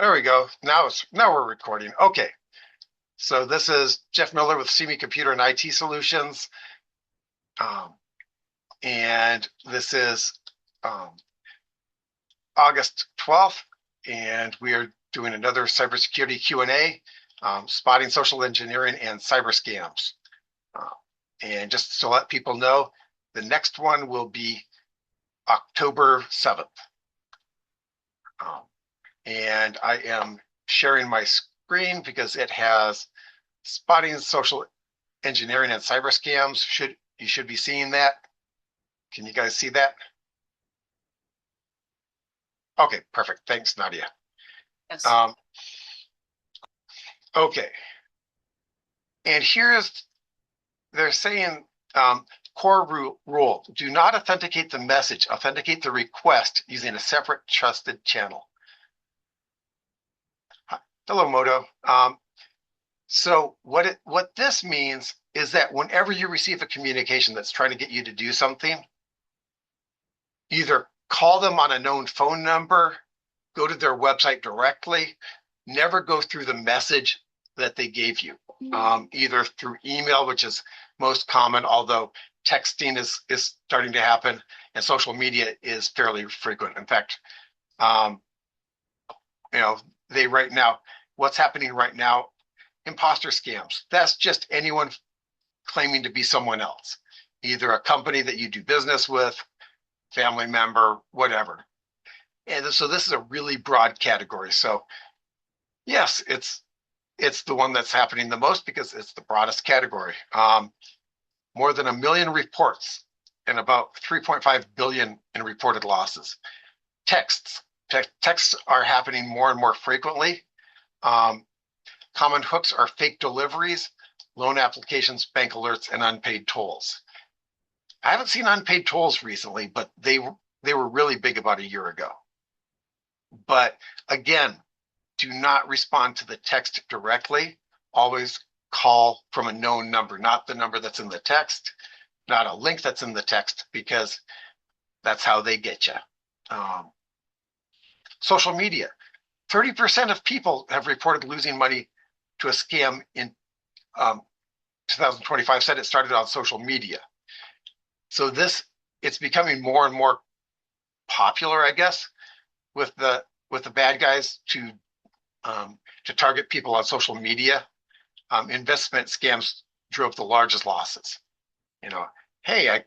There we go. Now we're recording. Okay. So this is Jeff Miller with SimiIT Computer and IT Solutions. Um, and this is um, August 12th, and we are doing another cybersecurity Q&A, spotting social engineering and cyber scams. And just to let people know, the next one will be October 7th. And I am sharing my screen because it has spotting social engineering and cyber scams. You should be seeing that. Can you guys see that? Okay, perfect. Thanks, Nadia. Yes. Okay. And they're saying core rule, do not authenticate the message, authenticate the request using a separate trusted channel. Hello, Moto. So what this means is that whenever you receive a communication that's trying to get you to do something, either call them on a known phone number, go to their website directly, never go through the message that they gave you, either through email, which is most common, although texting is starting to happen, and social media is fairly frequent. In fact, what's happening right now, imposter scams. That's just anyone claiming to be someone else, either a company that you do business with, family member, whatever. And so this is a really broad category. So yes, it's the one that's happening the most because it's the broadest category. More than 1 million reports and about 3.5 billion in reported losses. Texts are happening more and more frequently. Common hooks are fake deliveries, loan applications, bank alerts, and unpaid tolls. I haven't seen unpaid tolls recently, but they were really big about a year ago. But again, do not respond to the text directly. Always call from a known number, not the number that's in the text, not a link that's in the text, because that's how they get you. Social media. 30% of people have reported losing money to a scam in 2025, said it started on social media. So it's becoming more and more popular, I guess, with the bad guys to target people on social media. Investment scams drove the largest losses. Hey,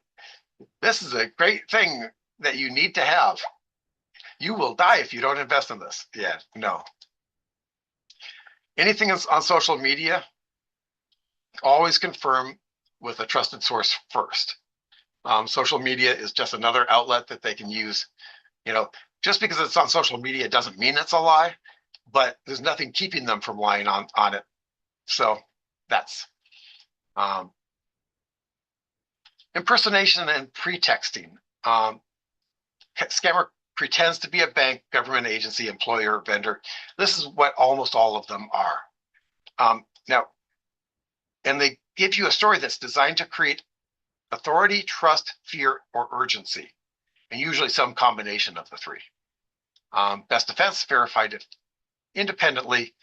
this is a great thing that you need to have. You will die if you don't invest in this. Yeah, no. Anything on social media, always confirm with a trusted source first. Social media is just another outlet that they can use. Just because it's on social media doesn't mean it's a lie, but there's nothing keeping them from lying on it. So that's impersonation and pretexting. Scammer pretends to be a bank, government agency, employer, vendor. This is what almost all of them are. And they give you a story that's designed to create authority, trust, fear, or urgency, and usually some combination of the three. Best defense, verified it independently.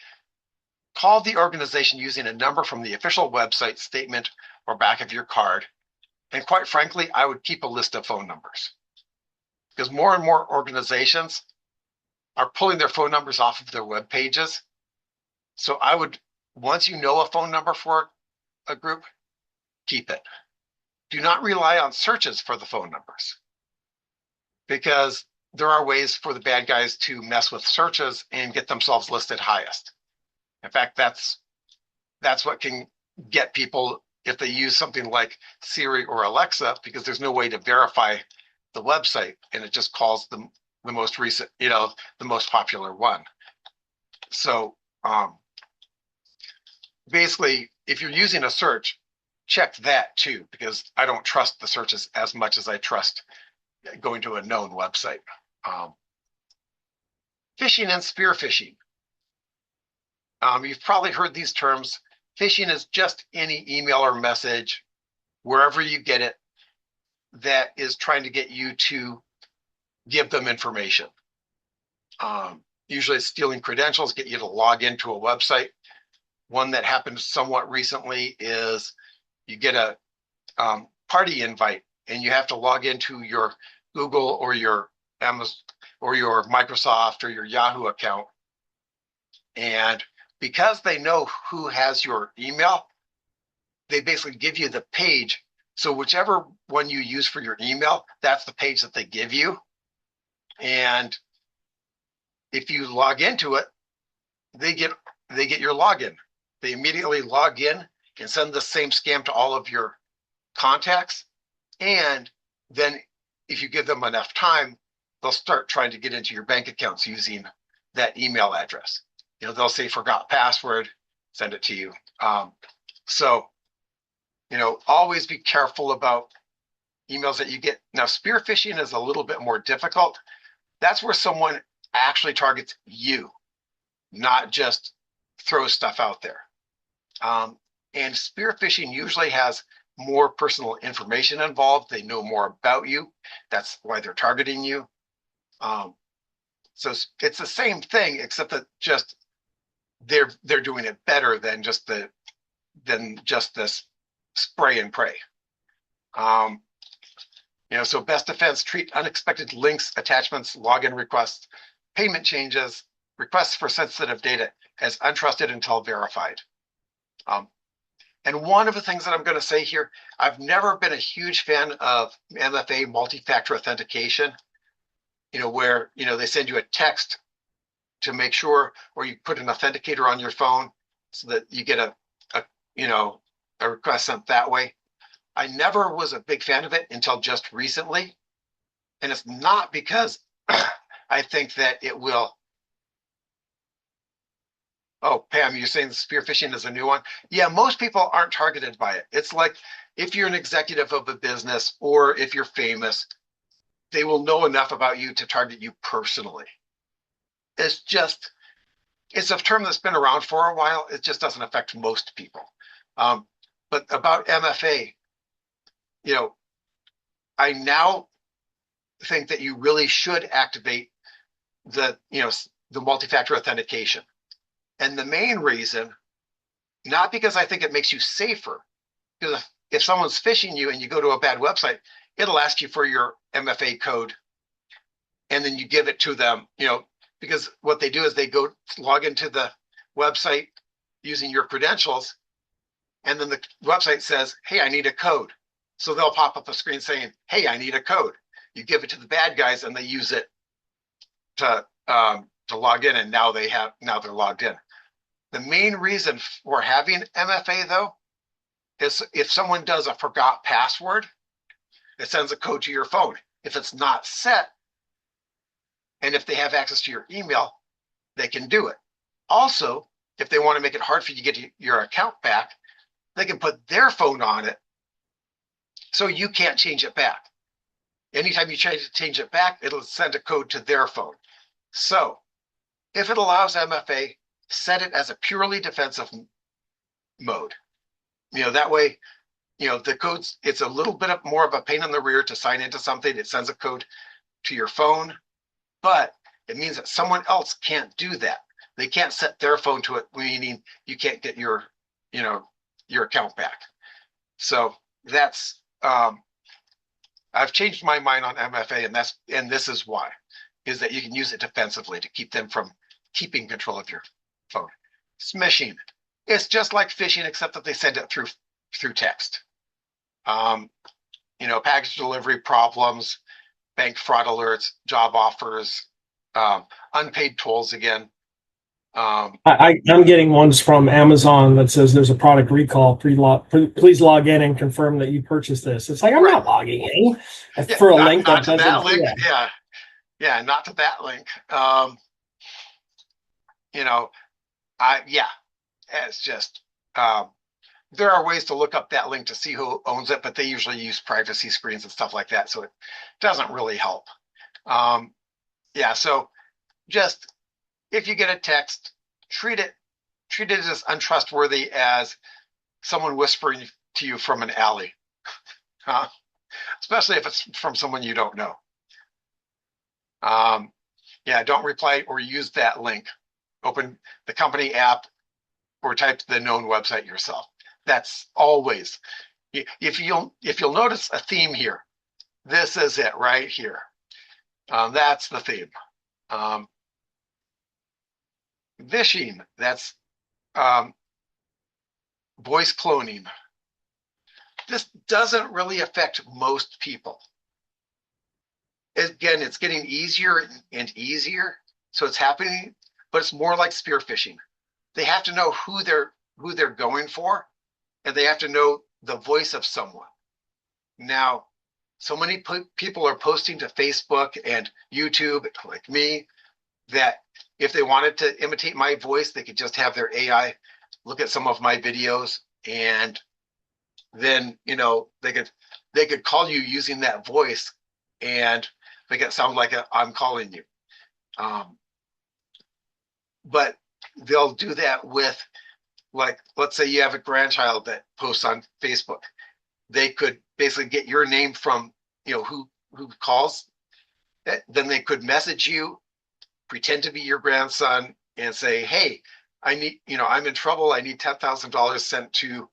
Call the organization using a number from the official website, statement, or back of your card. And quite frankly, I would keep a list of phone numbers, because more and more organizations are pulling their phone numbers off of their web pages. So I would, once you know a phone number for a group, keep it. Do not rely on searches for the phone numbers, because there are ways for the bad guys to mess with searches and get themselves listed highest. In fact, that's what can get people if they use something like Siri or Alexa, because there's no way to verify the website, and it just calls the most recent, the most popular one. So basically, if you're using a search, check that too, because I don't trust the searches as much as I trust going to a known website. Phishing and spear phishing. You've probably heard these terms. Phishing is just any email or message, wherever you get it, that is trying to get you to give them information. Usually it's stealing credentials, get you to log into a website. One that happened somewhat recently is you get a party invite and you have to log into your Google or your Amazon or your Microsoft or your Yahoo account. And because they know who has your email, they basically give you the page. So whichever one you use for your email, that's the page that they give you. And if you log into it, they get your login. They immediately log in and send the same scam to all of your contacts. And then if you give them enough time, they'll start trying to get into your bank accounts using that email address. They'll say forgot password, send it to you. So, always be careful about emails that you get. Now, spear phishing is a little bit more difficult. That's where someone actually targets you, not just throws stuff out there. And spear phishing usually has more personal information involved. They know more about you. That's why they're targeting you. So it's the same thing, except that just they're doing it better than just this spray and pray. So best defense: treat unexpected links, attachments, login requests, payment changes, requests for sensitive data as untrusted until verified. And one of the things that I'm going to say here, I've never been a huge fan of MFA, multi-factor authentication, where, they send you a text to make sure, or you put an authenticator on your phone so that you get a request sent that way. I never was a big fan of it until just recently. And it's not because I think that it will. Oh, Pam, you're saying the spear phishing is a new one? Yeah, most people aren't targeted by it. It's like if you're an executive of a business or if you're famous, they will know enough about you to target you personally. It's a term that's been around for a while. It just doesn't affect most people. But about MFA, I now think that you really should activate the multi-factor authentication. And the main reason, not because I think it makes you safer, because if someone's phishing you and you go to a bad website, it'll ask you for your MFA code, and then you give it to them, because what they do is they go log into the website using your credentials, and then the website says, hey, I need a code. So they'll pop up a screen saying, hey, I need a code. You give it to the bad guys and they use it to log in, and now they're logged in. The main reason for having MFA, though, is if someone does a forgot password, it sends a code to your phone. If it's not set, and if they have access to your email, they can do it. Also, if they want to make it hard for you to get your account back, they can put their phone on it so you can't change it back. Anytime you change it back, it'll send a code to their phone. So if it allows MFA, set it as a purely defensive mode. That way, the codes, it's a little bit more of a pain in the rear to sign into something. It sends a code to your phone, but it means that someone else can't do that. They can't set their phone to it, meaning you can't get your account back. So that's, I've changed my mind on MFA, and this is why, is that you can use it defensively to keep them from keeping control of your phone. Smishing, it's just like phishing, except that they send it through text. Package delivery problems, bank fraud alerts, job offers, unpaid tolls again. I'm getting ones from Amazon that says there's a product recall. Please log in and confirm that you purchased this. It's like, I'm not logging in for a link that doesn't. That link, yeah, not to that link. It's just there are ways to look up that link to see who owns it, but they usually use privacy screens and stuff like that, so it doesn't really help. So just if you get a text, treat it as untrustworthy as someone whispering to you from an alley, especially if it's from someone you don't know. Yeah, don't reply or use that link. Open the company app or type the known website yourself. That's always, if you'll notice a theme here, this is it right here. That's the theme. Um, Vishing, that's um, voice cloning. This doesn't really affect most people. Again, it's getting easier and easier, so it's happening, but it's more like spear phishing. They have to know who they're going for, and they have to know the voice of someone. Now, so many people are posting to Facebook and YouTube, like me, that if they wanted to imitate my voice, they could just have their AI look at some of my videos, and then they could call you using that voice, and make it sound like I'm calling you. Um, but they'll do that with, like, let's say you have a grandchild that posts on Facebook. They could basically get your name from who calls. Then they could message you, pretend to be your grandson, and say, "Hey, I'm in trouble. I need $10,000 sent to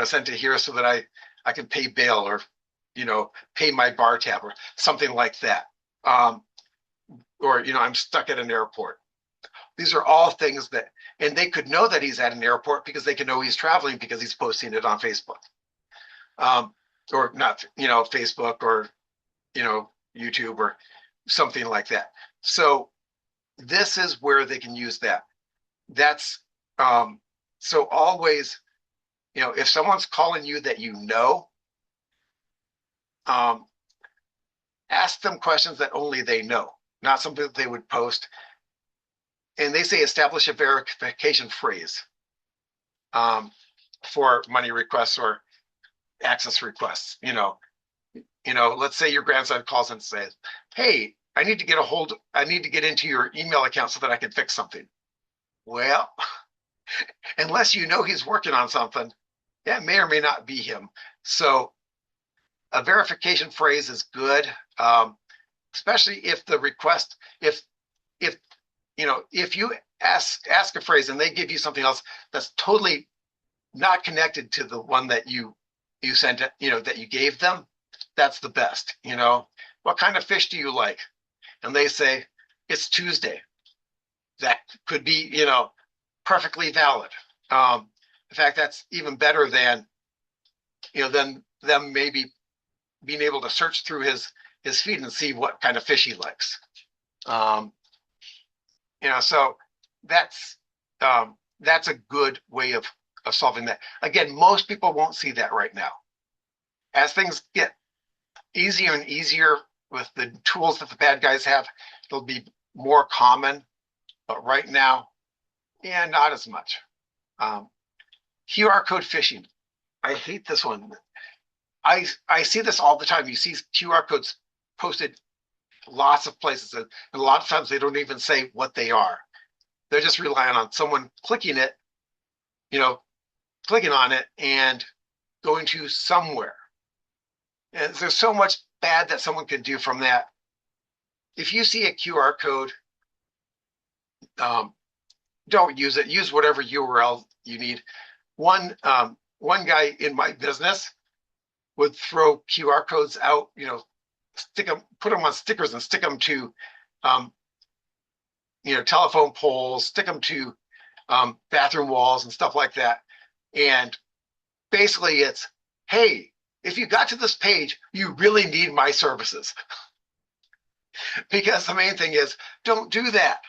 sent to here so that I can pay bail, or pay my bar tab or something like that." Or I'm stuck at an airport. These are all things and they could know that he's at an airport because they can know he's traveling because he's posting it on Facebook, um, or not, Facebook, or YouTube, or something like that. So this is where they can use that. That's so always, if someone's calling you that um, ask them questions that only they know, not something that they would post. And they say establish a verification phrase for money requests or access requests. Let's say your grandson calls and says, "Hey, I need to get into your email account so that I can fix something." Well, unless he's working on something, that may or may not be him. So a verification phrase is good, especially if the request, if you ask a phrase and they give you something else that's totally not connected to the one that you sent, that you gave them, that's the best. What kind of fish do you like? And they say, "It's Tuesday." That could be, perfectly valid. In fact, that's even better than, than them maybe being able to search through his feed and see what kind of fish he likes. So that's a good way of solving that. Again, most people won't see that right now. As things get easier and easier with the tools that the bad guys have, it'll be more common. But right now, yeah, not as much. QR code phishing. I hate this one. I see this all the time. You see QR codes posted lots of places, and a lot of times they don't even say what they are. They're just relying on someone clicking on it and going to somewhere. And there's so much bad that someone can do from that. If you see a QR code, don't use it. Use whatever URL you need. One guy in my business would throw QR codes out, put them on stickers and stick them to, telephone poles, stick them to bathroom walls and stuff like that. And basically it's, "Hey, if you got to this page, you really need my services." Because the main thing is, don't do that.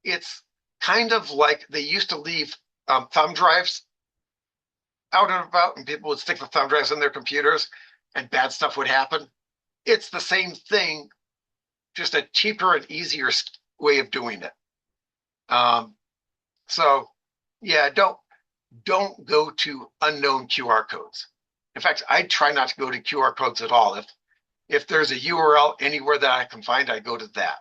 It's kind of like they used to leave thumb drives out and about, and people would stick the thumb drives in their computers and bad stuff would happen. It's the same thing, just a cheaper and easier way of doing it. So yeah, don't go to unknown QR codes. In fact, I try not to go to QR codes at all. If there's a URL anywhere that I can find, I go to that.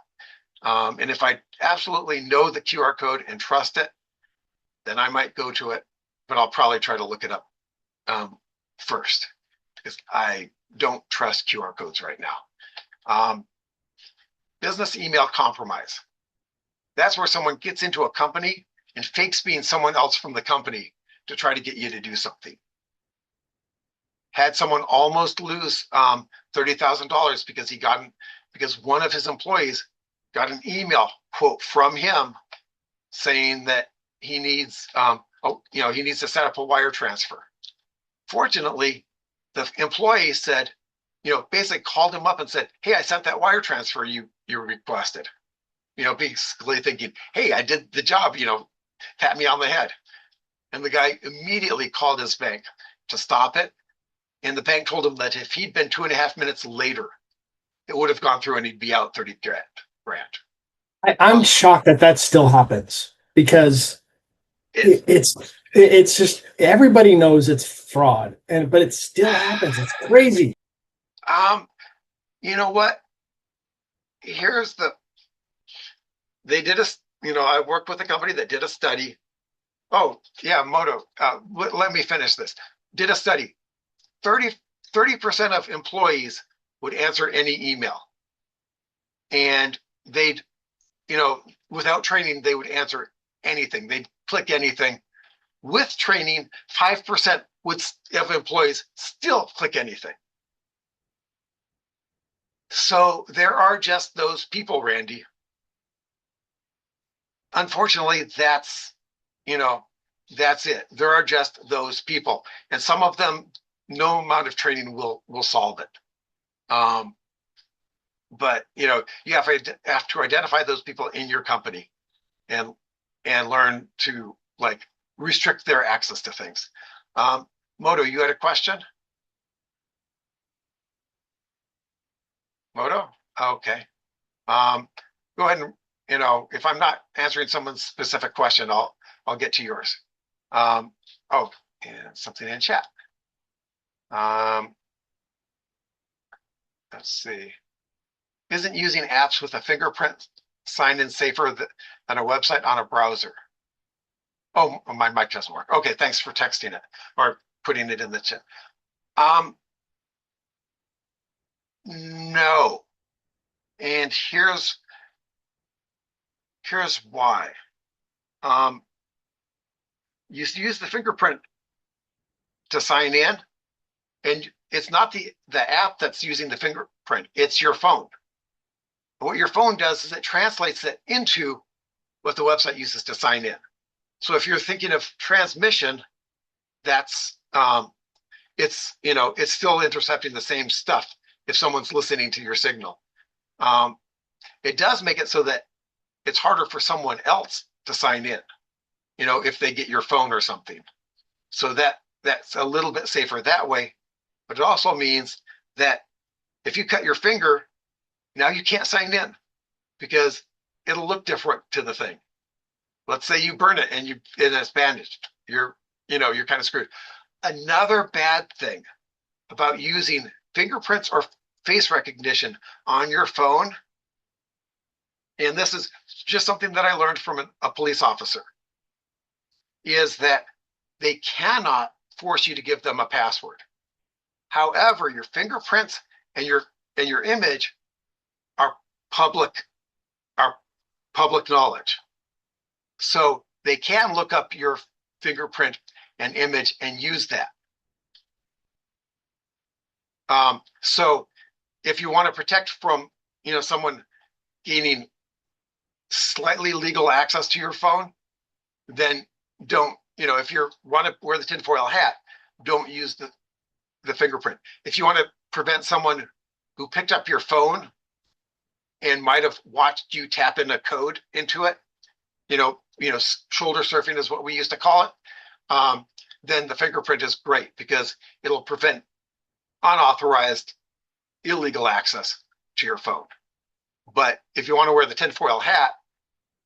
And if I absolutely know the QR code and trust it, then I might go to it, but I'll probably try to look it up first, because I don't trust QR codes right now. Business email compromise. That's where someone gets into a company and fakes being someone else from the company to try to get you to do something. Had someone almost lose $30,000 because one of his employees got an email quote from him saying that he needs he needs to set up a wire transfer. Fortunately, the employee said, basically called him up and said, "Hey, I sent that wire transfer you requested." Basically thinking, "Hey, I did the job, pat me on the head." And the guy immediately called his bank to stop it. And the bank told him that if he'd been 2.5 minutes later, it would have gone through and he'd be out 30 grand. I'm shocked that still happens because it's just everybody knows it's fraud, but it still happens. It's crazy. You know what? They did I worked with a company that did a study. Oh, yeah, Moto. Let me finish this. Did a study. 30% of employees would answer any email. And they'd, without training, they would answer anything. They'd click anything. With training, 5% of employees still click anything. So there are just those people, Randy. Unfortunately, that's it. There are just those people. And some of them, no amount of training will solve it. But you have to identify those people in your company and learn to restrict their access to things. Moto, you had a question? Moto? Okay. Go ahead and if I'm not answering someone's specific question, I'll get to yours. And something in chat. Let's see. Isn't using apps with a fingerprint sign in safer than a website on a browser? Oh, my mic doesn't work. Okay, thanks for texting it or putting it in the chat. No. And here's why. You use the fingerprint to sign in, and it's not the app that's using the fingerprint, it's your phone. What your phone does is it translates it into what the website uses to sign in. So if you're thinking of transmission, that's it's still intercepting the same stuff if someone's listening to your signal. It does make it so that it's harder for someone else to sign in, if they get your phone or something. So that's a little bit safer that way. But it also means that if you cut your finger, now you can't sign in because it'll look different to the thing. Let's say you burn it and it's bandaged. You're kind of screwed. Another bad thing about using fingerprints or face recognition on your phone, and this is just something that I learned from a police officer, is that they cannot force you to give them a password. However, your fingerprints and your image are public knowledge. So they can look up your fingerprint and image and use that. So if you want to protect from someone gaining slightly legal access to your phone, then don't, if you want to wear the tinfoil hat, don't use the fingerprint. If you want to prevent someone who picked up your phone and might have watched you tap in a code into it, shoulder surfing is what we used to call it, then the fingerprint is great because it'll prevent unauthorized illegal access to your phone. But if you want to wear the tinfoil hat,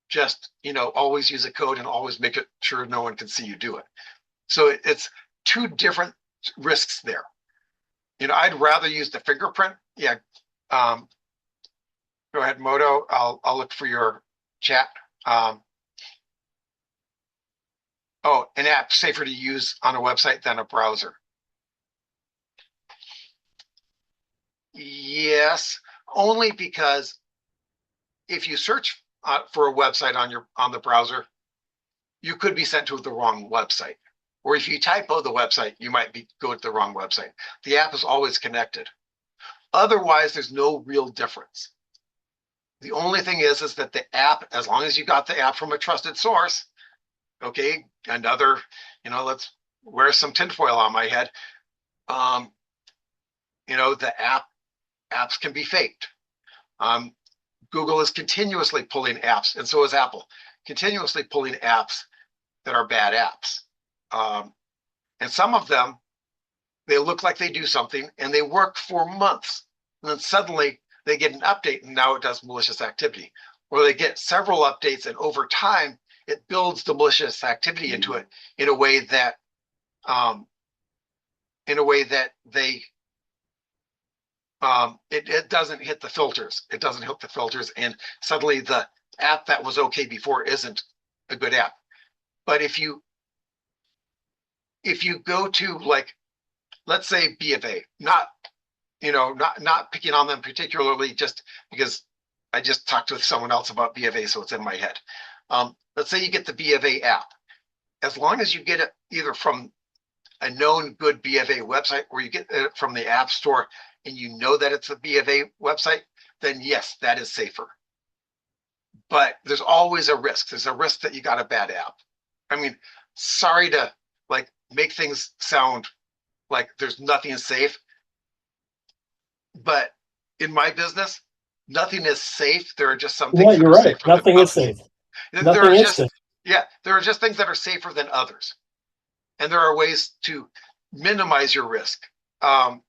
just always use a code and always make it sure no one can see you do it. So it's two different risks there. I'd rather use the fingerprint. Yeah. Go ahead, Moto. I'll look for your chat. An app safer to use on a website than a browser. Yes, only because if you search for a website on the browser, you could be sent to the wrong website. Or if you typo the website, you might go to the wrong website. The app is always connected. Otherwise, there's no real difference. The only thing is that the app, as long as you got the app from a trusted source, okay, another, let's wear some tinfoil on my head. Um, the apps can be faked. Um, Google is continuously pulling apps, and so is Apple, continuously pulling apps that are bad apps. And some of them, they look like they do something and they work for months. And then suddenly they get an update and now it does malicious activity. Or they get several updates and over time it builds the malicious activity into it in a way that um, they it doesn't hit the filters. It doesn't hit the filters, and suddenly the app that was okay before isn't a good app. But if you go to, like, let's say B of A, not picking on them particularly, just because I just talked with someone else about B of A, so it's in my head. Let's say you get the B of A app. As long as you get it either from a known good B of A website or you get it from the App Store and you know that it's a B of A website, then yes, that is safer. But there's always a risk. There's a risk that you got a bad app. I mean, sorry to like make things sound like there's nothing safe, but in my business, nothing is safe. There are just some Yeah, things that you're are right. safer than Nothing is others. safe. There Nothing are is just, safe. yeah, there are just things that are safer than others. And there are ways to minimize your risk. Um,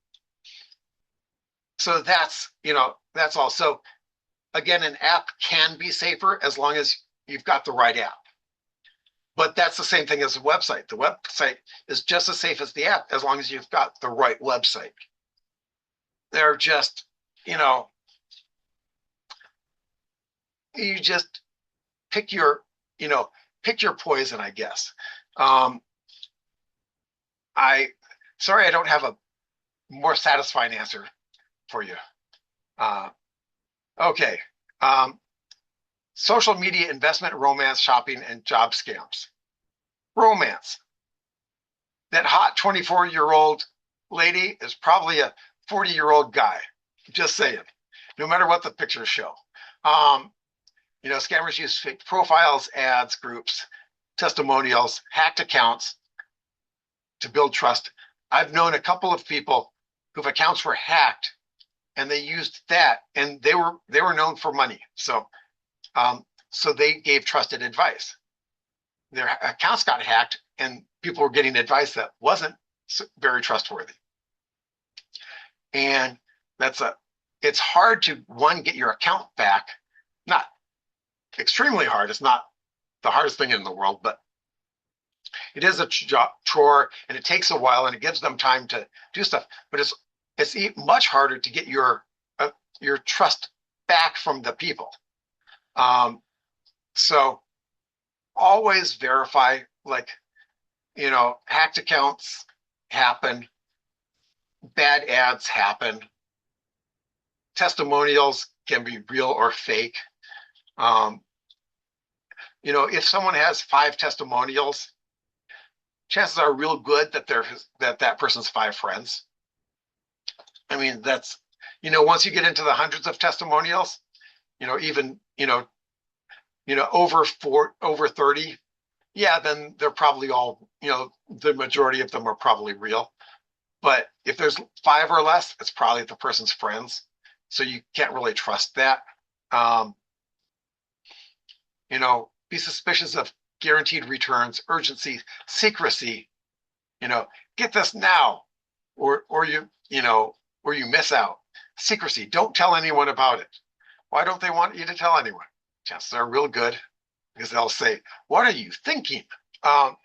so that's all. So again, an app can be safer as long as you've got the right app. But that's the same thing as a website. The website is just as safe as the app as long as you've got the right website. They're just, you know, you just pick your, pick your poison, I guess. Um, I sorry I don't have a more satisfying answer for you. Uh, okay. Um, Social media investment, romance, shopping, and job scams. Romance. That hot 24-year-old lady is probably a 40-year-old guy. Just saying. No matter what the pictures show. Um, Scammers use fake profiles, ads, groups, testimonials, hacked accounts to build trust. I've known a couple of people whose accounts were hacked and they used that, and they were known for money. So they gave trusted advice. Their accounts got hacked and people were getting advice that wasn't very trustworthy. And it's hard to, one, get your account back. Not extremely hard. It's not the hardest thing in the world, but it is a chore and it takes a while and it gives them time to do stuff. But it's much harder to get your trust back from the people. So always verify, like, hacked accounts happen, bad ads happen, testimonials can be real or fake. If someone has 5 testimonials, chances are real good that that person's 5 friends. I mean, that's, once you get into the hundreds of testimonials, even, over 30, yeah, then they're probably all, the majority of them are probably real. But if there's 5 or less, it's probably the person's friends. So you can't really trust that. Be suspicious of guaranteed returns, urgency, secrecy. Get this now, or you miss out. Secrecy. Don't tell anyone about it. Why don't they want you to tell anyone? Chances are real good because they'll say, "What are you thinking?" Um,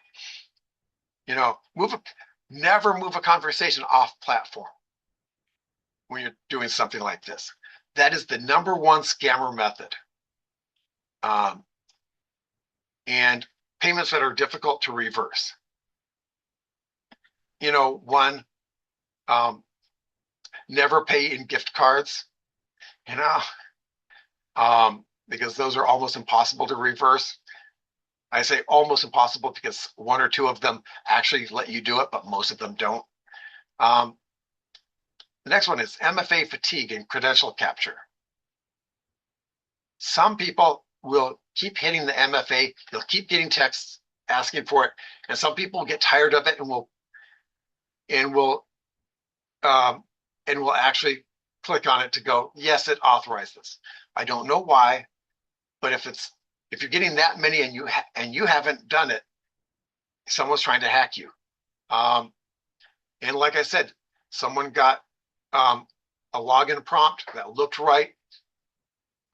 never move a conversation off platform when you're doing something like this. That is the number one scammer method. And payments that are difficult to reverse. One, never pay in gift cards, you know, because those are almost impossible to reverse. I say almost impossible because one or two of them actually let you do it, but most of them don't. Um, the next one is MFA fatigue and credential capture. Some people will keep hitting the MFA, they'll keep getting texts asking for it, and some people get tired of it and will um, and will actually click on it to go, yes, it authorized this. I don't know why, but if you're getting that many and you haven't done it, someone's trying to hack you. Um, and like I said, someone got a login prompt that looked right,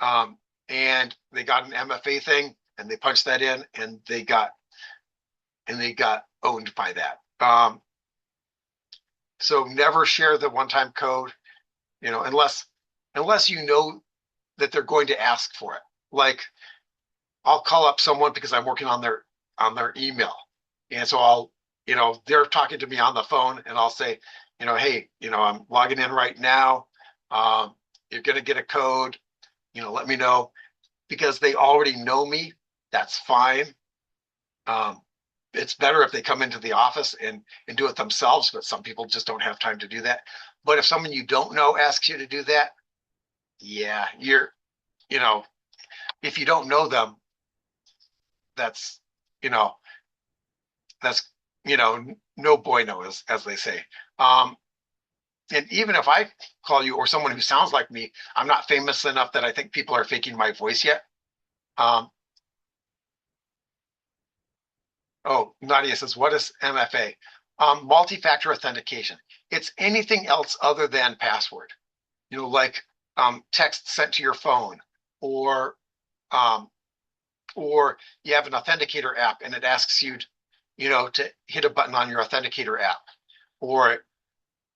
um, and they got an MFA thing, and they punched that in, and they got owned by that. So never share the one-time code, unless you know that they're going to ask for it. Like I'll call up someone because I'm working on their email, and so they're talking to me on the phone, and I'll say, hey, I'm logging in right now. You're gonna get a code. Let me know, because they already know me. That's fine. Um, it's better if they come into the office and do it themselves, but some people just don't have time to do that. But if someone you don't know asks you to do that, yeah, you know, if you don't know them, that's, you know, that's, no bueno, as they say. Um, and even if I call you or someone who sounds like me, I'm not famous enough that I think people are faking my voice yet. Um, oh, Nadia says, what is MFA? Multi-factor authentication. It's anything else other than password. Like text sent to your phone, or um, or you have an authenticator app and it asks you, to hit a button on your authenticator app, or it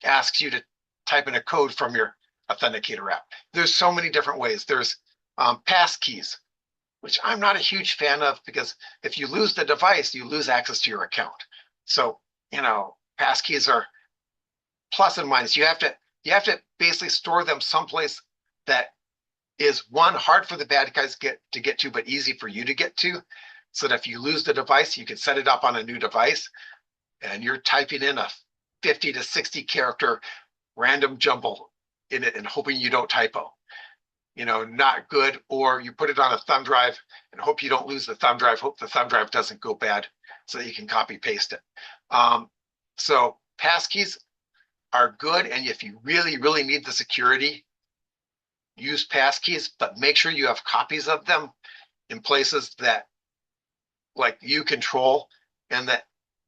asks you to type in a code from your authenticator app. There's so many different ways. There's pass keys, which I'm not a huge fan of, because if you lose the device, you lose access to your account. So, pass keys are plus and minus. You have to basically store them someplace that is, one, hard for the bad guys to get to, but easy for you to get to. So that if you lose the device, you can set it up on a new device, and you're typing in a 50 to 60 character random jumble in it and hoping you don't typo. Not good. Or you put it on a thumb drive and hope you don't lose the thumb drive, hope the thumb drive doesn't go bad so that you can copy paste it. So passkeys are good. And if you really, really need the security, use passkeys, but make sure you have copies of them in places that like you control, and that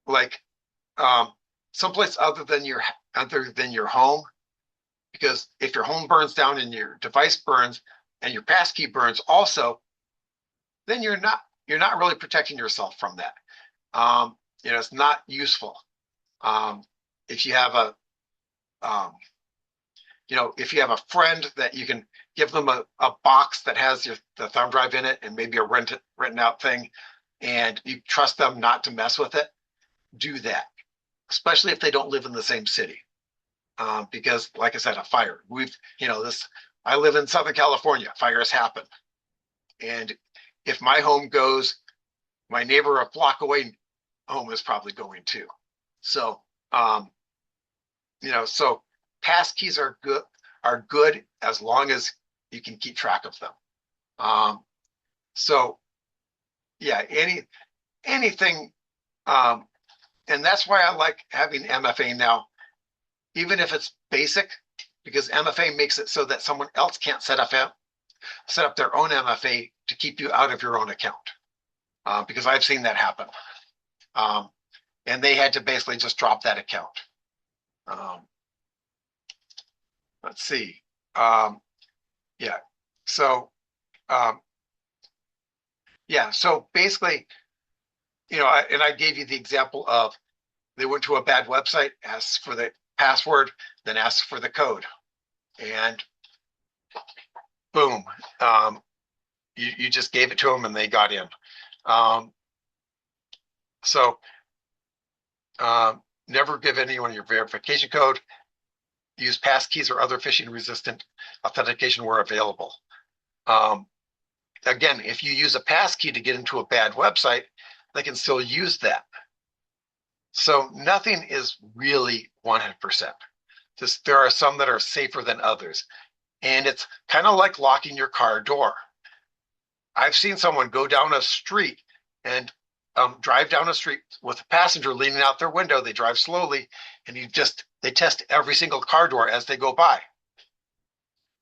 like someplace other than your home. Because if your home burns down and your device burns and your passkey burns also, then you're not really protecting yourself from that. It's not useful. Um, if you have if you have a friend that you can give them a box that has the thumb drive in it and maybe a written out thing, and you trust them not to mess with it, do that, especially if they don't live in the same city. Because like I said, a fire, I live in Southern California, fires happen. And if my home goes, my neighbor a block away home is probably going too. So, so passkeys are good as long as you can keep track of them. So yeah, anything, and that's why I like having MFA now, even if it's basic, because MFA makes it so that someone else can't set up their own MFA to keep you out of your own account. Because I've seen that happen. And they had to basically just drop that account. Let's see. Yeah. So, so basically, and I gave you the example of, they went to a bad website, asked for the password, then asked for the code, and boom, you just gave it to them and they got in. So never give anyone your verification code. use passkeys or other phishing-resistant authentication where available. Um, again, if you use a passkey to get into a bad website, they can still use that. So nothing is really 100%. There are some that are safer than others. And it's kind of like locking your car door. I've seen someone go down a street and drive down a street with a passenger leaning out their window. They drive slowly, and they test every single car door as they go by.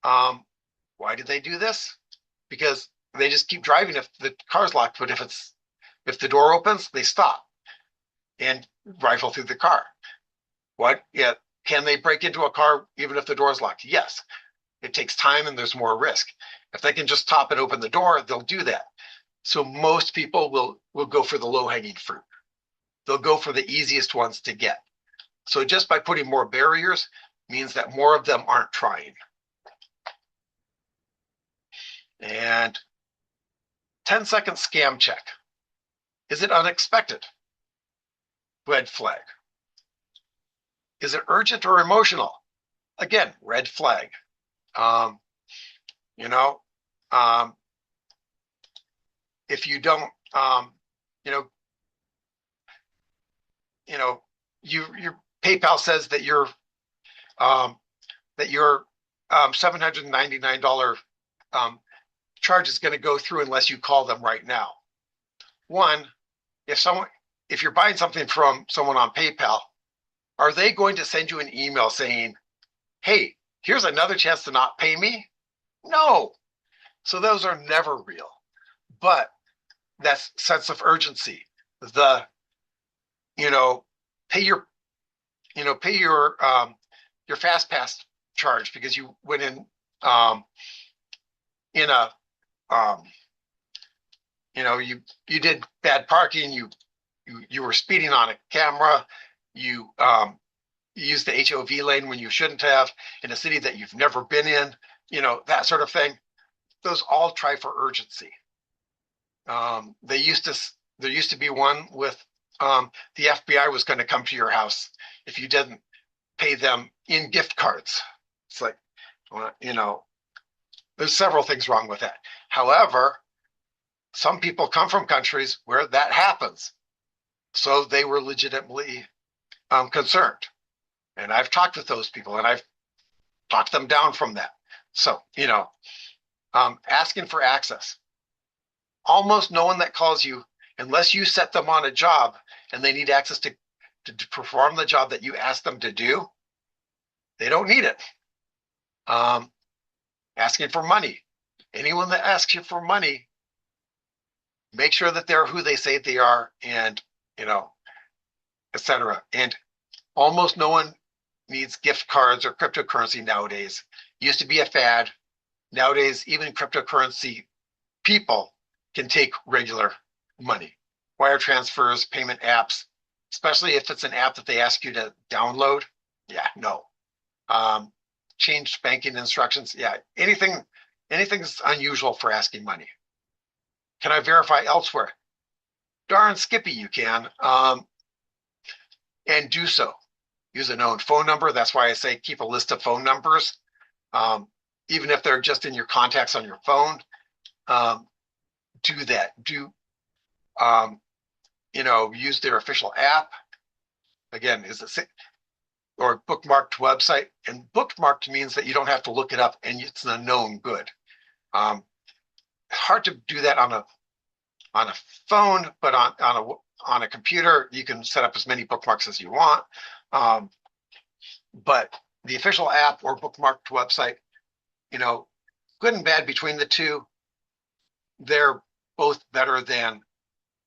Why did they do this? Because they just keep driving if the car's locked, but if the door opens, they stop and rifle through the car. What? Yeah, can they break into a car even if the door is locked? Yes. It takes time and there's more risk. If they can just top and open the door, they'll do that. So most people will go for the low-hanging fruit. They'll go for the easiest ones to get. So just by putting more barriers means that more of them aren't trying. And 10-second scam check. Is it unexpected? Red flag. Is it urgent or emotional? Again, red flag. You know, if you don't, your PayPal says that your $799 charge is going to go through unless you call them right now. One, if you're buying something from someone on PayPal, are they going to send you an email saying, hey, here's another chance to not pay me? No. So those are never real. But that's sense of urgency. Pay your fast pass charge because you went in you did bad parking, you were speeding on a camera, you used the HOV lane when you shouldn't have in a city that you've never been in, that sort of thing. Those all try for urgency. There used to be one with the FBI was going to come to your house if you didn't pay them in gift cards. It's like, there's several things wrong with that. However, some people come from countries where that happens. So they were legitimately concerned. And I've talked with those people and I've talked them down from that. So, asking for access. Almost no one that calls you, unless you set them on a job and they need access to perform the job that you asked them to do, they don't need it. Asking for money. Anyone that asks you for money, make sure that they're who they say they are and, etc. And almost no one needs gift cards or cryptocurrency nowadays. Used to be a fad. Nowadays, even cryptocurrency people can take regular money. Wire transfers, payment apps, especially if it's an app that they ask you to download. Yeah, no. Changed banking instructions. Yeah, anything's unusual for asking money. Can I verify elsewhere? Darn Skippy, you can. And do so. Use a known phone number. That's why I say keep a list of phone numbers. Even if they're just in your contacts on your phone, do that. Use their official app. Again, or bookmarked website. And bookmarked means that you don't have to look it up and it's a known good. Hard to do that on a phone, but on a computer, you can set up as many bookmarks as you want. But the official app or bookmarked website, good and bad between the two, they're both better than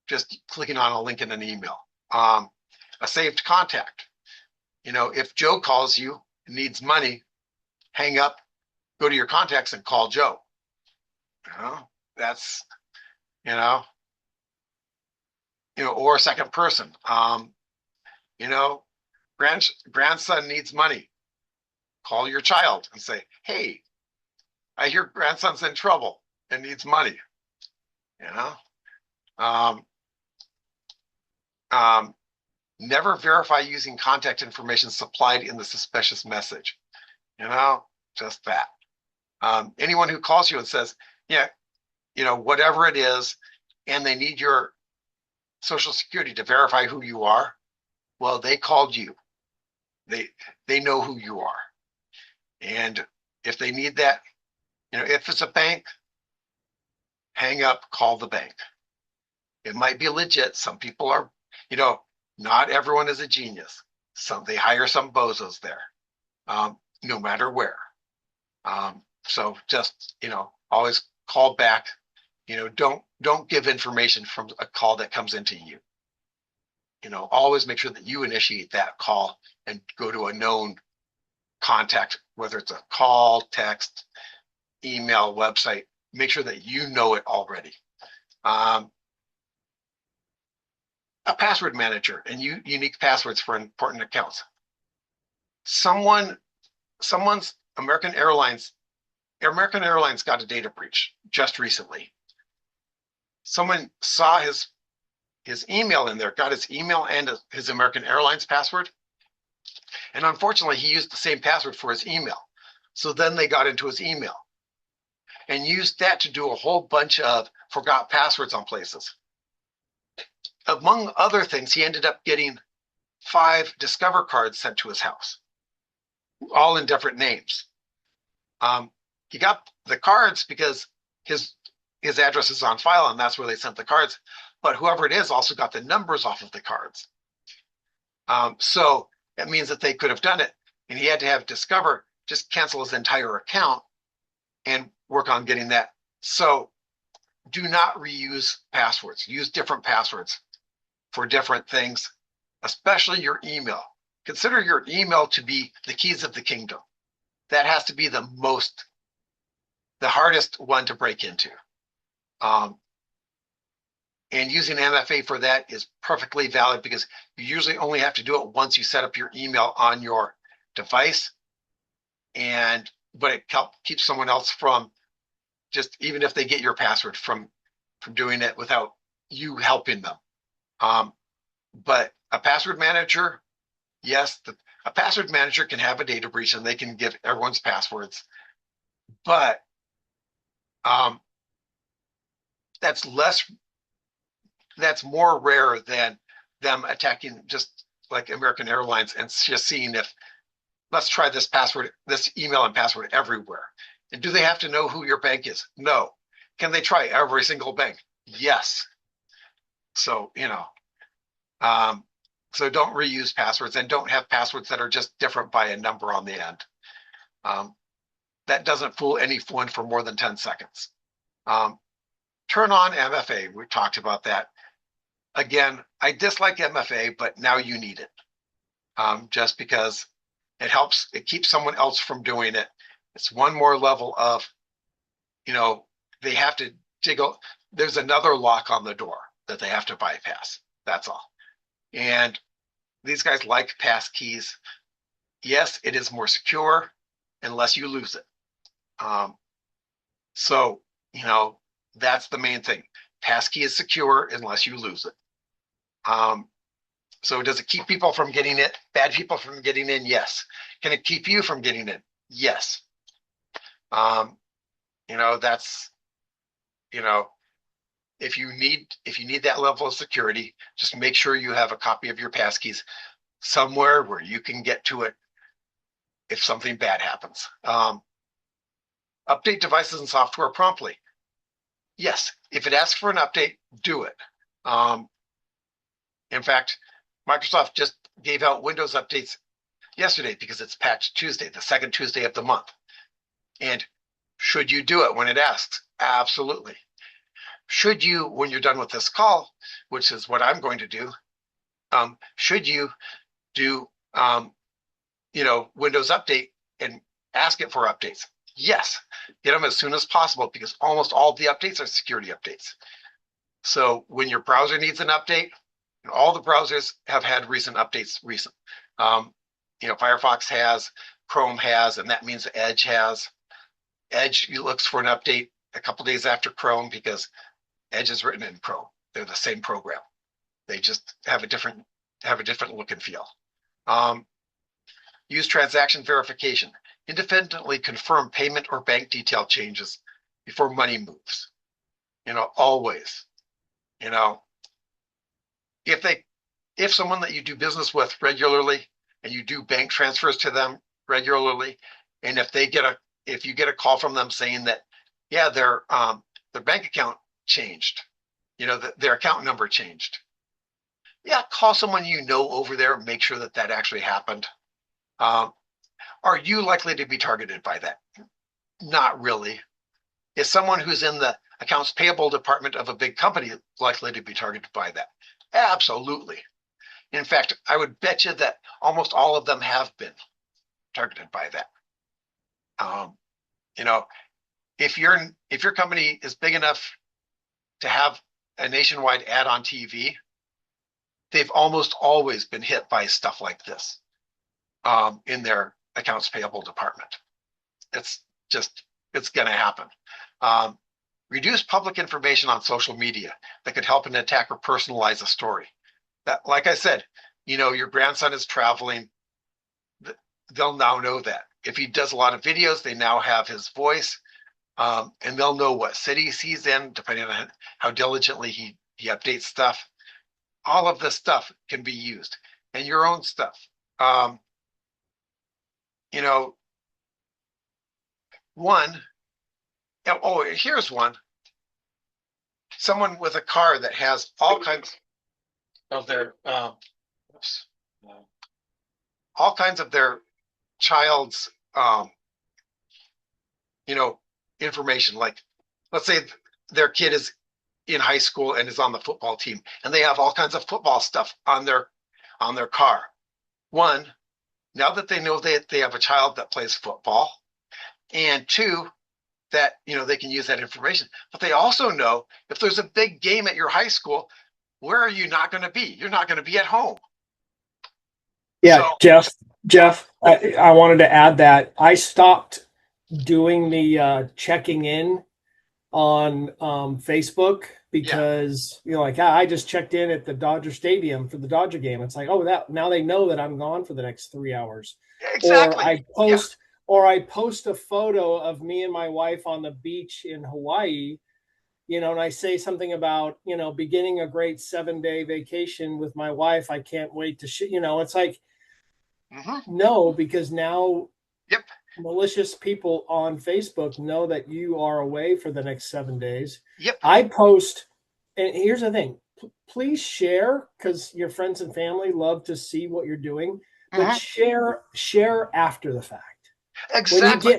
just clicking on a link in an email. A saved contact. If Joe calls you and needs money, hang up, go to your contacts and call Joe. That's, or a second person. Grandson needs money. Call your child and say, hey, I hear grandson's in trouble and needs money. Never verify using contact information supplied in the suspicious message. you know, just that. Anyone who calls you and says, yeah, whatever it is, and they need your social security to verify who you are, well, they called you. They they know who you are. And if they need that, if it's a bank, hang up, call the bank. It might be legit. Some people are, you know, not everyone is a genius. They hire some bozos there, no matter where. So just always call back. Don't give information from a call that comes into you. Always make sure that you initiate that call and go to a known contact, whether it's a call, text, email, website. Make sure that you know it already. A password manager and unique passwords for important accounts. Someone's American Airlines got a data breach just recently. Someone saw his email in there, got his email and his American Airlines password. And unfortunately, he used the same password for his email. So then they got into his email and used that to do a whole bunch of forgot passwords on places. Among other things, he ended up getting 5 Discover cards sent to his house, all in different names. He got the cards because his address is on file, and that's where they sent the cards. But whoever it is also got the numbers off of the cards. So that means that they could have done it, and he had to have Discover just cancel his entire account and work on getting that. So do not reuse passwords. Use different passwords for different things, especially your email. Consider your email to be the keys of the kingdom. That has to be the hardest one to break into. And using MFA for that is perfectly valid because you usually only have to do it once you set up your email on your device. But it keeps someone else from, just even if they get your password, from doing it without you helping them. But a password manager, yes, a password manager can have a data breach and they can give everyone's passwords. But that's more rare than them attacking just like American Airlines and just seeing if, let's try this email and password everywhere. And do they have to know who your bank is? No. Can they try every single bank? Yes. So, so don't reuse passwords and don't have passwords that are just different by a number on the end. That doesn't fool anyone for more than 10 seconds. Turn on MFA. We talked about that. Again, I dislike MFA, but now you need it. Just because it keeps someone else from doing it. It's one more level of, they have to there's another lock on the door that they have to bypass. That's all. And these guys like pass keys. Yes, it is more secure unless you lose it. So, that's the main thing. Passkey is secure unless you lose it. So does it keep people from getting it? Bad people from getting in? Yes. Can it keep you from getting in? Yes. That's, if you need that level of security, just make sure you have a copy of your passkeys somewhere where you can get to it if something bad happens. Update devices and software promptly. Yes, if it asks for an update, do it. In fact, Microsoft just gave out Windows updates yesterday because it's Patch Tuesday, the second Tuesday of the month. And should you do it when it asks? Absolutely. Should you, when you're done with this call, which is what I'm going to do, should you do, Windows Update and ask it for updates? Yes, get them as soon as possible because almost all of the updates are security updates. So when your browser needs an update, and all the browsers have had recent updates Firefox has, Chrome has, and that means Edge has. Edge looks for an update a couple days after Chrome because Edge is written in Chrome. They're the same program. They just have a different look and feel. Use transaction verification. independently confirm payment or bank detail changes before money moves. Always. You know, if they if someone that you do business with regularly and you do bank transfers to them regularly, and if you get a call from them saying that, yeah, their bank account changed, their account number changed. Yeah, call someone over there and make sure that that actually happened. Um, are you likely to be targeted by that? Not really. Is someone who's in the accounts payable department of a big company likely to be targeted by that? Absolutely. In fact, I would bet you that almost all of them have been targeted by that. Um, you know, if your company is big enough to have a nationwide ad on TV, they've almost always been hit by stuff like this in their accounts payable department. It's it's going to happen. Um, Reduce public information on social media that could help an attacker personalize a story. That, like I said, your grandson is traveling. They'll now know that. If he does a lot of videos, they now have his voice, and they'll know what cities he's in, depending on how diligently he updates stuff. All of this stuff can be used, and your own stuff. Um, you know, one. Oh, here's one. Someone with a car that has all kinds of their oops, all kinds of their child's you know information. Like, let's say their kid is in high school and is on the football team, and they have all kinds of football stuff on their car. One, now that they know that they have a child that plays football, and two, that they can use that information. But they also know if there's a big game at your high school, where are you not going to be? You're not going to be at home. Yeah, So Jeff, I wanted to add that I stopped doing the checking in on Facebook yeah, because like I just checked in at the Dodger Stadium for the Dodger game. It's like, oh, that now they know that I'm gone for the next 3 hours. Or exactly. I Yeah. post or I post a photo of me and my wife on the beach in Hawaii, and I say something about, beginning a great 7-day vacation with my wife. I can't wait to it's like, Mm-hmm. no, because now Yep. malicious people on Facebook know that you are away for the next 7 days. Yep. I post, and here's the thing: please share because your friends and family love to see what you're doing. But Mm-hmm. share after the fact. Exactly.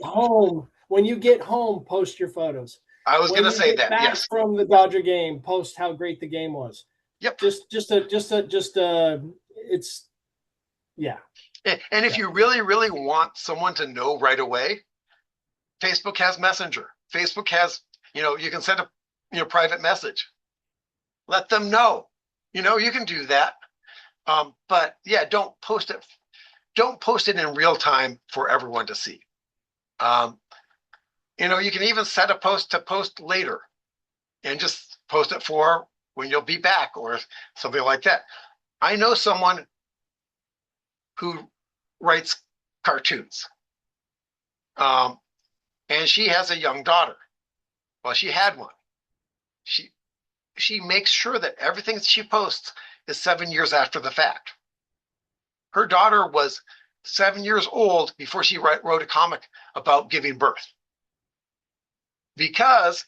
When you get home, post your photos. I was going When to you say get that. back Yes. from the Dodger game, post how great the game was. Yep. It's yeah. And if Yeah. you really, really want someone to know right away, Facebook has Messenger. Facebook has, you can send a private message. Let them know. You can do that. But yeah, don't post it. Don't post it in real time for everyone to see. Um, you can even set a post to post later and just post it for when you'll be back or something like that. I know someone who writes cartoons. Um, and she has a young daughter. Well, she had one. She she makes sure that everything she posts is 7 years after the fact. Her daughter was 7 years old before she wrote a comic about giving birth because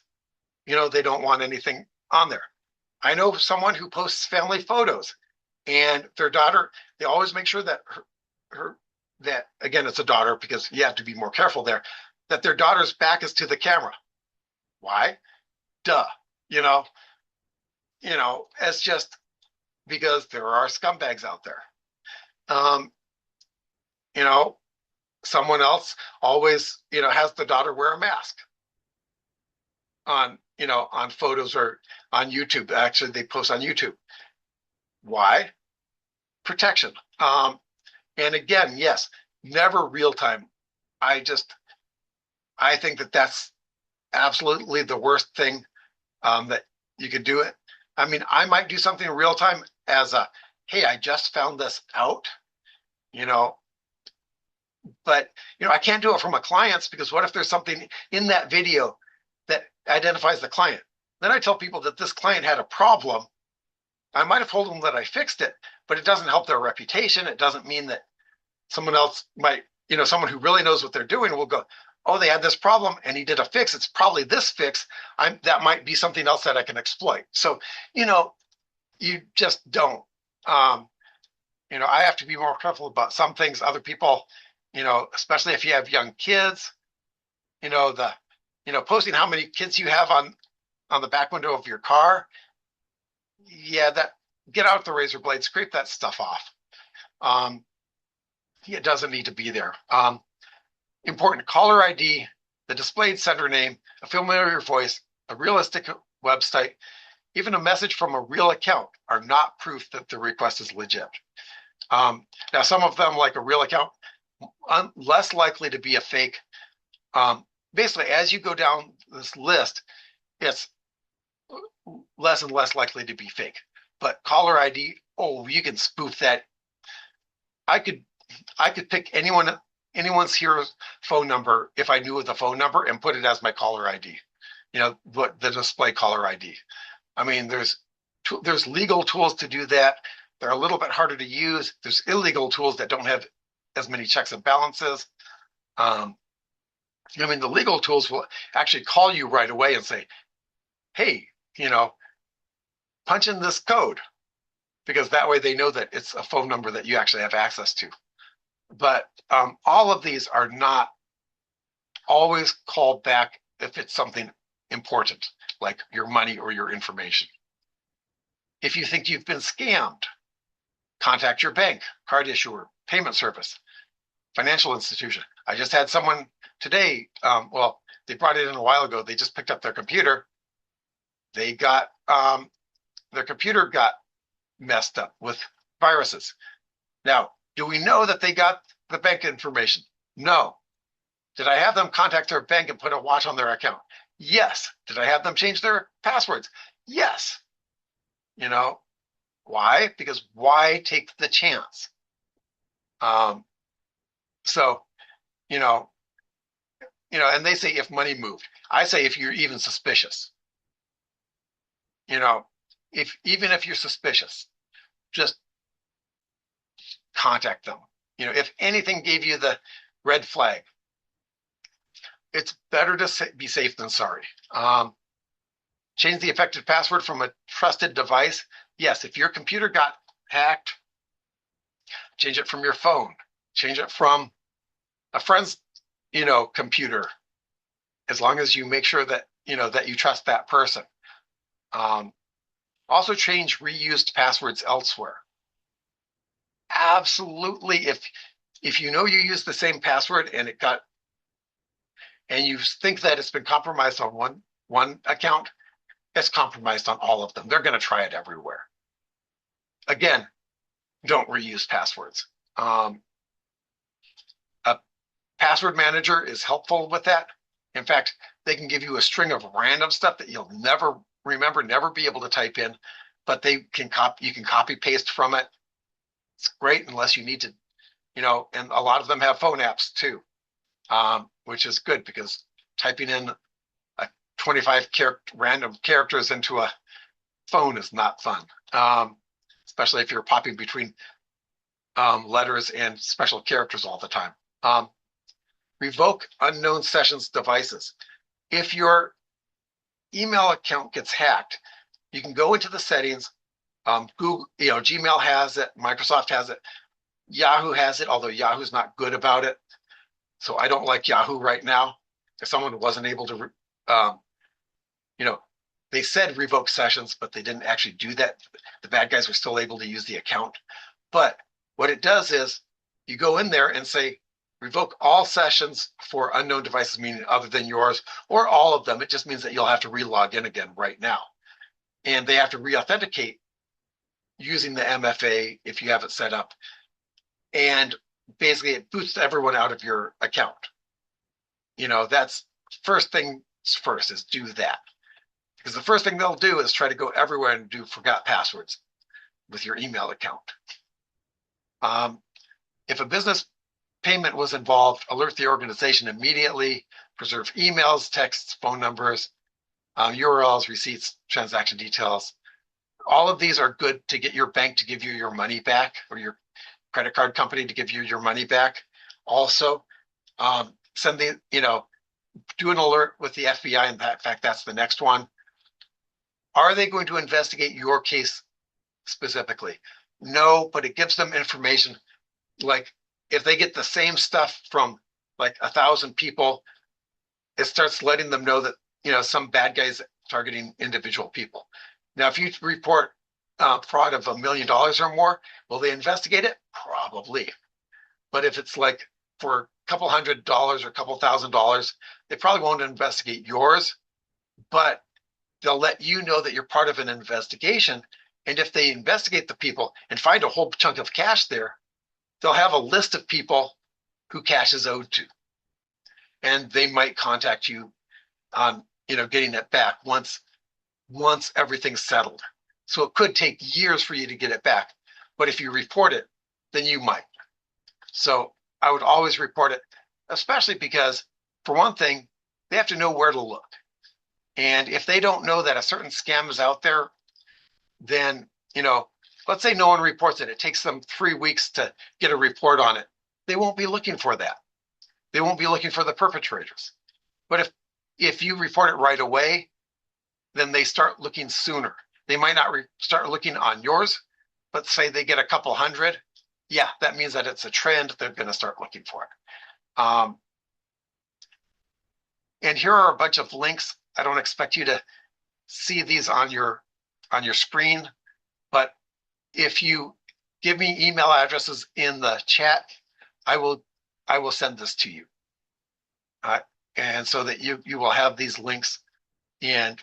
they don't want anything on there. I know someone who posts family photos, and their daughter. They always make sure that her that again it's a daughter because you have to be more careful there. That their daughter's back is to the camera. Why? Duh. You know. It's just because there are scumbags out there. Um, you know, Someone else always, has the daughter wear a mask on photos or on YouTube. Actually, they post on YouTube. Why? Protection. And again, yes, never real time. I just, I think that that's absolutely the worst thing that you could do it. I mean, I might do something in real time as a, hey, I just found this out, you know, But I can't do it for my clients because what if there's something in that video that identifies the client? Then I tell people that this client had a problem. I might have told them that I fixed it, but it doesn't help their reputation. It doesn't mean that someone else might, someone who really knows what they're doing will go, oh, they had this problem and he did a fix. It's probably this fix. That might be something else that I can exploit. So, you know, you just don't. Um, I have to be more careful about some things. Other people, especially if you have young kids, the, posting how many kids you have on the back window of your car. Yeah, that get out the razor blade, scrape that stuff off. Um, it doesn't need to be there. Important caller ID, the displayed sender name, a familiar voice, a realistic website, even a message from a real account are not proof that the request is legit. Now, some of them, like a real account, less likely to be a fake. Basically, as you go down this list, it's less and less likely to be fake. But caller ID, oh, you can spoof that. I could pick anyone's hero's phone number if I knew the phone number and put it as my caller ID. The display caller ID. I mean, there's legal tools to do that. They're a little bit harder to use. There's illegal tools that don't have as many checks and balances. The legal tools will actually call you right away and say, hey, punch in this code, because that way they know that it's a phone number that you actually have access to. But all of these are not always called back if it's something important, like your money or your information. If you think you've been scammed, contact your bank, card issuer, payment service, financial institution. I just had someone today, they brought it in a while ago. They just picked up their computer. They got, their computer got messed up with viruses. Now, do we know that they got the bank information? No. Did I have them contact their bank and put a watch on their account? Yes. Did I have them change their passwords? Yes. Why? Because why take the chance? So, and they say if money moved. I say if you're even suspicious. Even if you're suspicious, just contact them. If anything gave you the red flag, it's better to be safe than sorry. Change the affected password from a trusted device. Yes, if your computer got hacked, change it from your phone. Change it from a friend's, computer, as long as you make sure that, that you trust that person. Also change reused passwords elsewhere. Absolutely. If you use the same password and you think that it's been compromised on one account, it's compromised on all of them. They're going to try it everywhere. Again, don't reuse passwords. A password manager is helpful with that. In fact, they can give you a string of random stuff that you'll never remember, never be able to type in, but you can copy paste from it. It's great unless you need to, and a lot of them have phone apps too, which is good because typing in 25 random characters into a phone is not fun, especially if you're popping between letters and special characters all the time. Revoke unknown sessions devices. If your email account gets hacked, you can go into the settings. Google, Gmail has it, Microsoft has it, Yahoo has it, although Yahoo's not good about it. So I don't like Yahoo right now. If someone wasn't able to, they said revoke sessions, but they didn't actually do that. The bad guys were still able to use the account. But what it does is you go in there and say, revoke all sessions for unknown devices, meaning other than yours, or all of them. It just means that you'll have to re-log in again right now. And they have to re-authenticate using the MFA if you have it set up. And basically it boots everyone out of your account. That's first things first, is do that. Because the first thing they'll do is try to go everywhere and do forgot passwords with your email account. If a business payment was involved, alert the organization immediately, preserve emails, texts, phone numbers, URLs, receipts, transaction details. All of these are good to get your bank to give you your money back, or your credit card company to give you your money back. Also, send the, do an alert with the FBI. In fact, that's the next one. Are they going to investigate your case specifically? No, but it gives them information. Like if they get the same stuff from like 1,000 people, it starts letting them know that, some bad guys targeting individual people. Now, if you report fraud of $1 million or more, will they investigate it? Probably. But if it's like for a couple $100 or a couple $1,000, they probably won't investigate yours, but they'll let you know that you're part of an investigation. And if they investigate the people and find a whole chunk of cash there, they'll have a list of people who cash is owed to. And they might contact you on, getting it back once everything's settled. So it could take years for you to get it back. But if you report it, then you might. So I would always report it, especially because, for one thing, they have to know where to look. And if they don't know that a certain scam is out there, then, let's say no one reports it. It takes them 3 weeks to get a report on it. They won't be looking for that. They won't be looking for the perpetrators. But if you report it right away, then they start looking sooner. They might not start looking on yours, but say they get a couple hundred. Yeah, that means that it's a trend. They're going to start looking for it. And here are a bunch of links. I don't expect you to see these on your screen, but if you give me email addresses in the chat, I will send this to you. And so that you will have these links, and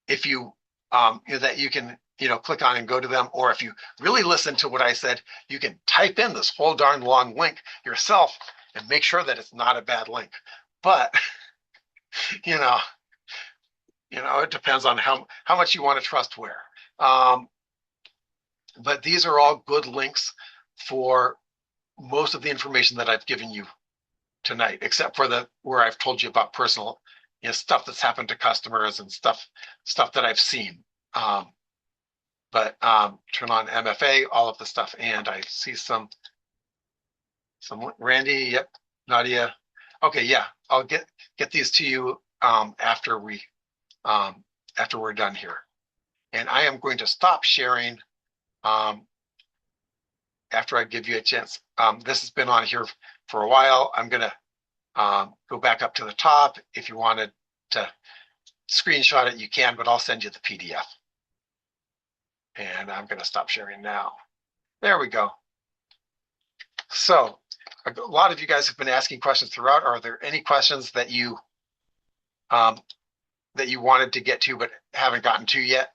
if you that you can click on and go to them, or if you really listen to what I said, you can type in this whole darn long link yourself and make sure that it's not a bad link. But it depends on how much you want to trust where. But these are all good links for most of the information that I've given you tonight, except for where I've told you about personal, stuff that's happened to customers and stuff that I've seen. But turn on MFA, all of the stuff, and I see some Randy, yep, Nadia. Okay, yeah, I'll get these to you after we're done here. And I am going to stop sharing after I give you a chance. This has been on here for a while. I'm going to go back up to the top. If you wanted to screenshot it, you can, but I'll send you the PDF. And I'm going to stop sharing now. There we go. So a lot of you guys have been asking questions throughout. Are there any questions that you wanted to get to but haven't gotten to yet?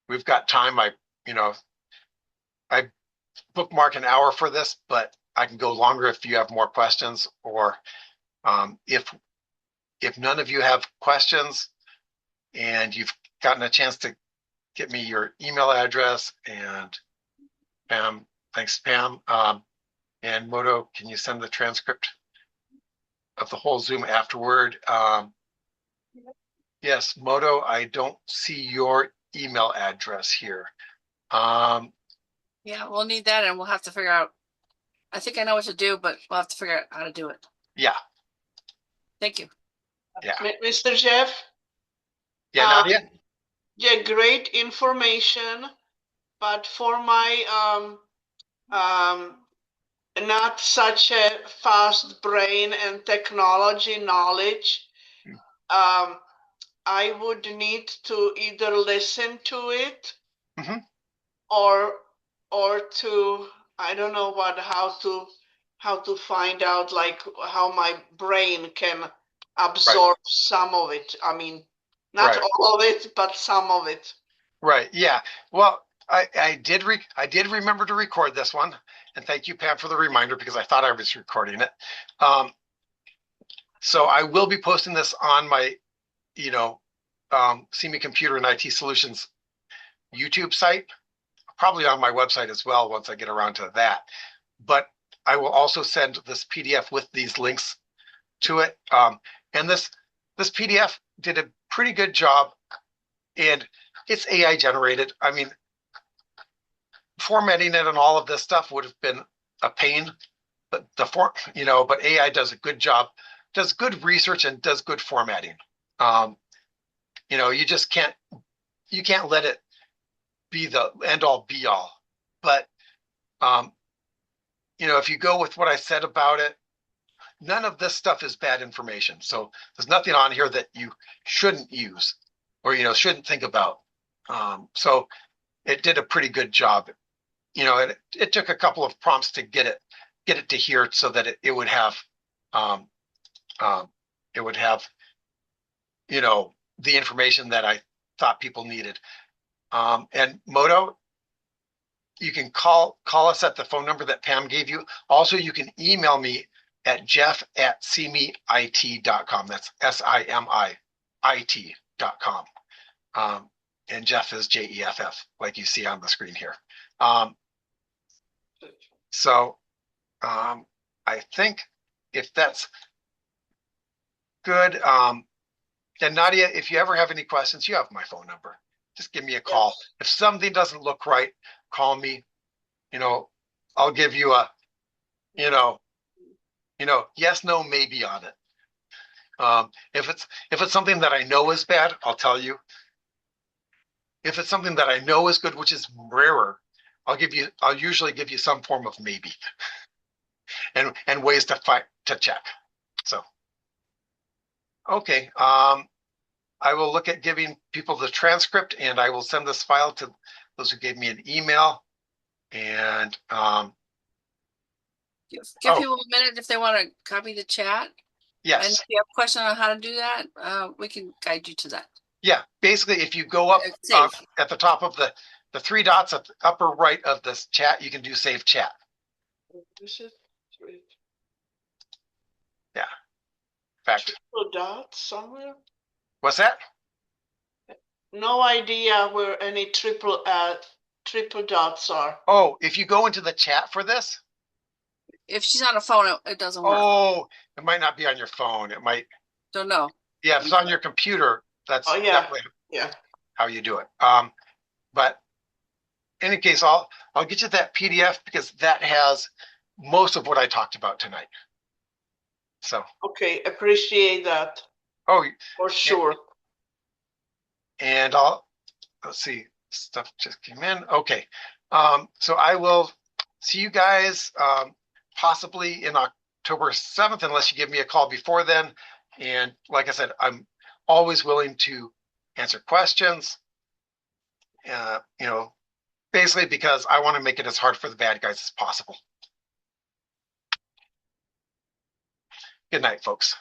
We've got time. I bookmark an hour for this, but I can go longer if you have more questions, or if none of you have questions and you've gotten a chance to get me your email address, and Pam, thanks Pam, and Moto, can you send the transcript of the whole Zoom afterward? Yes, Moto, I don't see your email address here. Yeah, we'll need that, and we'll have to figure out. I think I know what to do, but we'll have to figure out how to do it. Yeah. Thank you. Yeah. Mr. Jeff? Yeah, Nadia? Yeah, great information, but for my not such a fast brain and technology knowledge, I would need to either listen to it or to, I don't know how to find out like how my brain can absorb some of it. I mean, not all of it, but some of it. Right. Yeah. Well, I did remember to record this one, and thank you, Pam, for the reminder, because I thought I was recording it. So I will be posting this on my, SimiComputer and IT Solutions YouTube site, probably on my website as well once I get around to that. But I will also send this PDF with these links to it. And this PDF did a pretty good job, and it's AI generated. I mean, formatting it and all of this stuff would have been a pain, but but AI does a good job, does good research, and does good formatting. You just can't let it be the end all be all. But if you go with what I said about it, none of this stuff is bad information. So there's nothing on here that you shouldn't use or shouldn't think about. So it did a pretty good job. It took a couple of prompts to get it to here so that it would have the information that I thought people needed. And Moto, you can call us at the phone number that Pam gave you. Also, you can email me at jeff@simit.com. That's SIMIIT.com. And Jeff is JEFF, like you see on the screen here. I think if that's good, and Nadia, if you ever have any questions, you have my phone number. Just give me a call. Yes. If something doesn't look right, call me. I'll give you a, yes, no, maybe on it. If it's something that I know is bad, I'll tell you. If it's something that I know is good, which is rarer, I'll usually give you some form of maybe and ways to check. So, okay. I will look at giving people the transcript, and I will send this file to those who gave me an email. And give people a minute if they want to copy the chat. Yes. And if you have a question on how to do that, we can guide you to that. Yeah. Basically, if you go up at the top of the three dots at the upper right of this chat, you can do save chat. Yeah. In fact, triple dots somewhere. What's that? No idea where any triple dots are. Oh, if you go into the chat for this. If she's on a phone, it doesn't work. Oh, it might not be on your phone. It might. Don't know. Yeah, if it's on your computer, that's definitely how you do it. But in any case, I'll get you that PDF because that has most of what I talked about tonight. So. Okay, appreciate that. Oh, for sure. And let's see, stuff just came in. Okay. So I will see you guys possibly in October 7th, unless you give me a call before then. And like I said, I'm always willing to answer questions, basically because I want to make it as hard for the bad guys as possible. Good night, folks.